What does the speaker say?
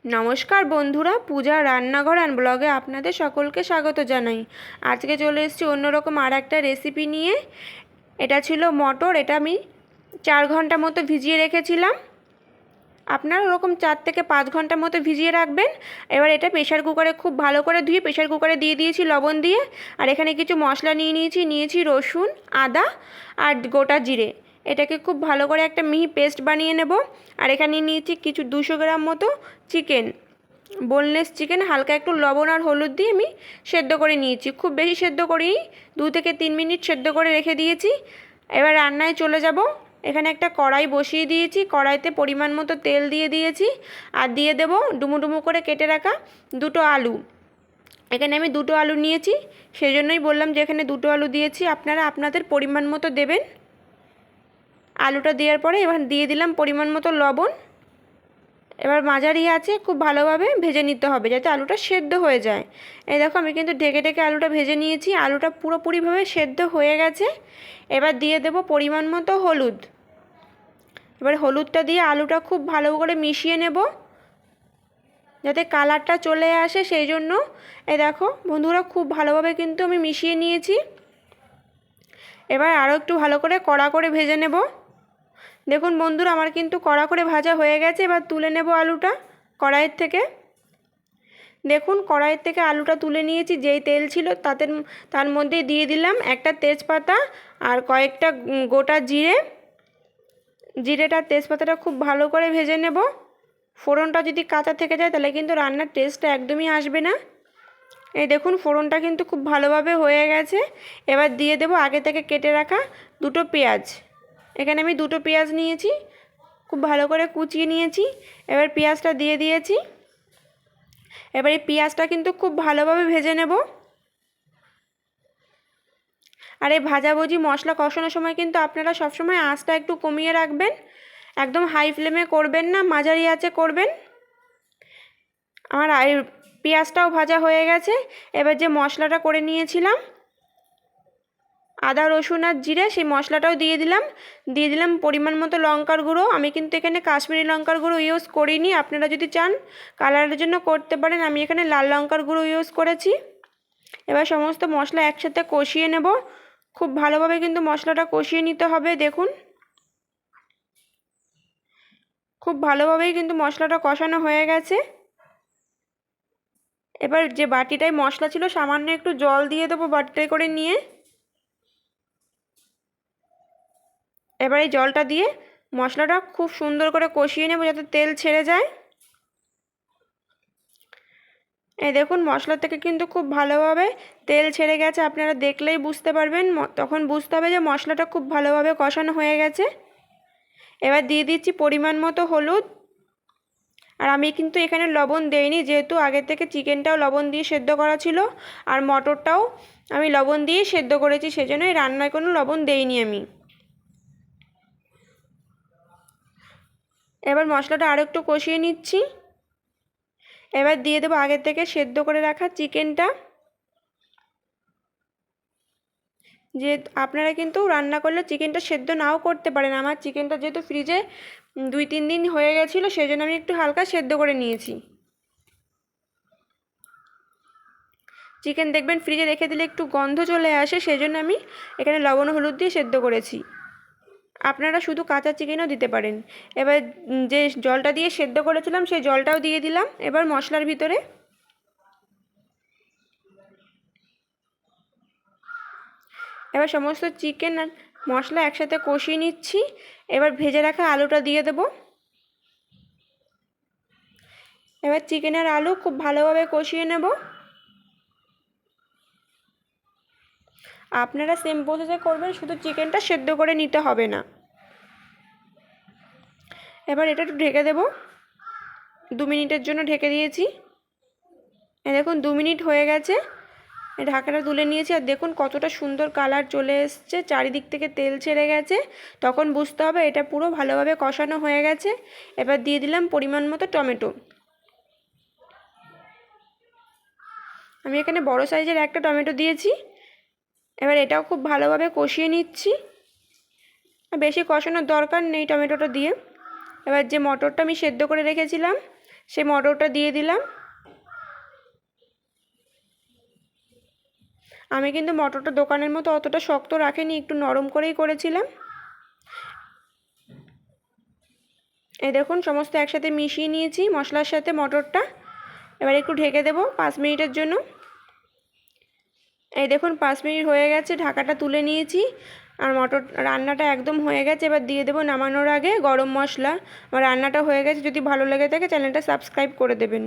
নমস্কার বন্ধুরা, পূজা রান্নাঘর অ্যান্ড ব্লগে আপনাদের সকলকে স্বাগত জানাই। আজকে চলে এসেছি অন্যরকম আর একটা রেসিপি নিয়ে। এটা ছিল মটর, এটা আমি 4 ঘন্টা মতো ভিজিয়ে রেখেছিলাম। আপনারা ওরকম 4 থেকে 5 ঘন্টা মতো ভিজিয়ে রাখবেন। এবার এটা প্রেশার কুকারে খুব ভালো করে ধুয়ে প্রেশার কুকারে দিয়ে দিয়েছি লবণ দিয়ে। আর এখানে কিছু মশলা নিয়েছি রসুন, আদা আর গোটা জিরে। এটাকে খুব ভালো করে একটা মিহি পেস্ট বানিয়ে নেব। আর এখানে নিয়েছি কিছু 200 গ্রাম মতো চিকেন, বোনলেস চিকেন। হালকা একটু লবণ আর হলুদ দিয়ে আমি সেদ্ধ করে নিয়েছি, খুব বেশি সেদ্ধ করিনি, 2 থেকে 3 মিনিট সেদ্ধ করে রেখে দিয়েছি। এবার রান্নায় চলে যাব। এখানে একটা কড়াই বসিয়ে দিয়েছি, কড়াইতে পরিমাণ মতো তেল দিয়ে দিয়েছি আর দিয়ে দেব ডুমো ডুমো করে কেটে রাখা 2টো আলু। এখানে আমি 2টো আলু নিয়েছি, সেই জন্যই বললাম যে এখানে 2টো আলু দিয়েছি। আপনারা আপনাদের পরিমাণ মতো দেবেন। আলুটা দেওয়ার পরে এবার দিয়ে দিলাম পরিমাণ মতো লবণ। এবার মাঝারি আছে খুব ভালোভাবে ভেজে নিতে হবে যাতে আলুটা সেদ্ধ হয়ে যায়। এই দেখো আমি কিন্তু ঢেকে ঢেকে আলুটা ভেজে নিয়েছি, আলুটা পুরোপুরিভাবে সেদ্ধ হয়ে গেছে। এবার দিয়ে দেব পরিমাণ মতো হলুদ। এবার হলুদটা দিয়ে আলুটা খুব ভালো করে মিশিয়ে নেব যাতে কালারটা চলে আসে, সেই জন্য। এই দেখো বন্ধুরা, খুব ভালোভাবে কিন্তু আমি মিশিয়ে নিয়েছি। এবার আরও একটু ভালো করে কড়া করে ভেজে নেব। দেখুন বন্ধুরা, আমার কিন্তু কড়া করে ভাজা হয়ে গেছে। এবার তুলে নেব আলুটা কড়াইয়ের থেকে। দেখুন কড়াইয়ের থেকে আলুটা তুলে নিয়েছি, যেই তেল ছিল তার মধ্যে দিয়ে দিলাম একটা তেজপাতা আর কয়েকটা গোটা জিরেটা তেজপাতাটা খুব ভালো করে ভেজে নেব। ফোড়নটা যদি কাঁচা থেকে যায় তাহলে কিন্তু রান্নার টেস্টটা একদমই আসবে না। এই দেখুন ফোড়নটা কিন্তু খুব ভালোভাবে হয়ে গেছে। এবার দিয়ে দেব আগে থেকে কেটে রাখা 2টো পেঁয়াজ। এখানে আমি 2টো পেঁয়াজ নিয়েছি, খুব ভালো করে কুচিয়ে নিয়েছি। এবার পেঁয়াজটা দিয়ে দিয়েছি। এবার এই পেঁয়াজটা কিন্তু খুব ভালোভাবে ভেজে নেব। আর এই ভাজাভুজি মশলা কষানোর সময় কিন্তু আপনারা সবসময় আঁচটা একটু কমিয়ে রাখবেন, একদম হাই ফ্লেমে করবেন না, মাঝারি আঁচে করবেন। আমার পেঁয়াজটাও ভাজা হয়ে গেছে। এবার যে মশলাটা করে নিয়েছিলাম আদা রসুন আর জিরে, সেই মশলাটাও দিয়ে দিলাম পরিমাণ মতো লঙ্কার গুঁড়ো। আমি কিন্তু এখানে কাশ্মীরি লঙ্কার গুঁড়ো ইউজ করিনি, আপনারা যদি চান কালারের জন্য করতে পারেন। আমি এখানে লাল লঙ্কার গুঁড়ো ইউজ করেছি। এবার সমস্ত মশলা একসাথে কষিয়ে নেব। খুব ভালোভাবে কিন্তু মশলাটা কষিয়ে নিতে হবে। দেখুন খুব ভালোভাবেই কিন্তু মশলাটা কষানো হয়ে গেছে। এবার যে বাটিটায় মশলা ছিল সামান্য একটু জল দিয়ে দেবো বাটিটায় করে নিয়ে। এবার এই জলটা দিয়ে মশলাটা খুব সুন্দর করে কষিয়ে নেব যাতে তেল ছেড়ে যায়। এই দেখুন মশলা থেকে কিন্তু খুব ভালোভাবে তেল ছেড়ে গেছে, আপনারা দেখলেই বুঝতে পারবেন। তখন বুঝতে হবে যে মশলাটা খুব ভালোভাবে কষানো হয়ে গেছে। এবার দিয়ে দিচ্ছি পরিমাণ মতো হলুদ। আর আমি কিন্তু এখানে লবণ দেইনি, যেহেতু আগে থেকে চিকেনটাও লবণ দিয়ে সেদ্ধ করা ছিল আর মটরটাও আমি লবণ দিয়ে সেদ্ধ করেছি, সেজন্য এই রান্নায় কোনো লবণ দেইনি আমি। এবার মশলাটা আরও একটু কষিয়ে নিচ্ছি। এবার দিয়ে দেবো আগে থেকে সেদ্ধ করে রাখা চিকেনটা। যে আপনারা কিন্তু রান্না করলে চিকেনটা সেদ্ধ নাও করতে পারেন। আমার চিকেনটা যেহেতু ফ্রিজে 2-3 দিন হয়ে গেছিলো, সেই জন্য আমি একটু হালকা সেদ্ধ করে নিয়েছি। চিকেন দেখবেন ফ্রিজে রেখে দিলে একটু গন্ধ চলে আসে, সেই জন্য আমি এখানে লবণ হলুদ দিয়ে সেদ্ধ করেছি। আপনারা শুধু কাঁচা চিকেনও দিতে পারেন। এবার যে জলটা দিয়ে সেদ্ধ করেছিলাম সেই জলটাও দিয়ে দিলাম এবার মশলার ভিতরে। এবার সমস্ত চিকেন আর মশলা একসাথে কষিয়ে নিচ্ছি। এবার ভেজে রাখা আলুটা দিয়ে দেব। এবার চিকেন আর আলু খুব ভালোভাবে কষিয়ে নেব। আপনারা সেম প্রসেসে করবেন, শুধু চিকেনটা সেদ্ধ করে নিতে হবে না। এবার এটা একটু ঢেকে দেব, 2 মিনিটের জন্য ঢেকে দিয়েছি। দেখুন 2 মিনিট হয়ে গেছে, ঢাকাটা তুলে নিয়েছি। আর দেখুন কতটা সুন্দর কালার চলে এসছে, চারিদিক থেকে তেল ছেড়ে গেছে। তখন বুঝতে হবে এটা পুরো ভালোভাবে কষানো হয়ে গেছে। এবার দিয়ে দিলাম পরিমাণ মতো টমেটো। আমি এখানে বড় সাইজের একটা টমেটো দিয়েছি। এবার এটাও খুব ভালোভাবে কষিয়ে নিচ্ছি, বেশি কষানোর দরকার নেই টমেটোটা দিয়ে। এবার যে মটরটা আমি সেদ্ধ করে রেখেছিলাম সেই মটরটা দিয়ে দিলাম। আমি কিন্তু মটরটা দোকানের মতো অতটা শক্ত রাখিনি, একটু নরম করেই করেছিলাম। এই দেখুন সমস্ত একসাথে মিশিয়ে নিয়েছি মশলার সাথে মটরটা। এবার একটু ঢেকে দেব 5 মিনিটের জন্য। এই দেখুন 5 মিনিট হয়ে গেছে, ঢাকাটা তুলে নিয়েছি আর মটর রান্নাটা একদম হয়ে গেছে। এবার দিয়ে দেবো নামানোর আগে গরম মশলা। আমার রান্নাটা হয়ে গেছে। যদি ভালো লেগে থাকে চ্যানেলটা সাবস্ক্রাইব করে দেবেন।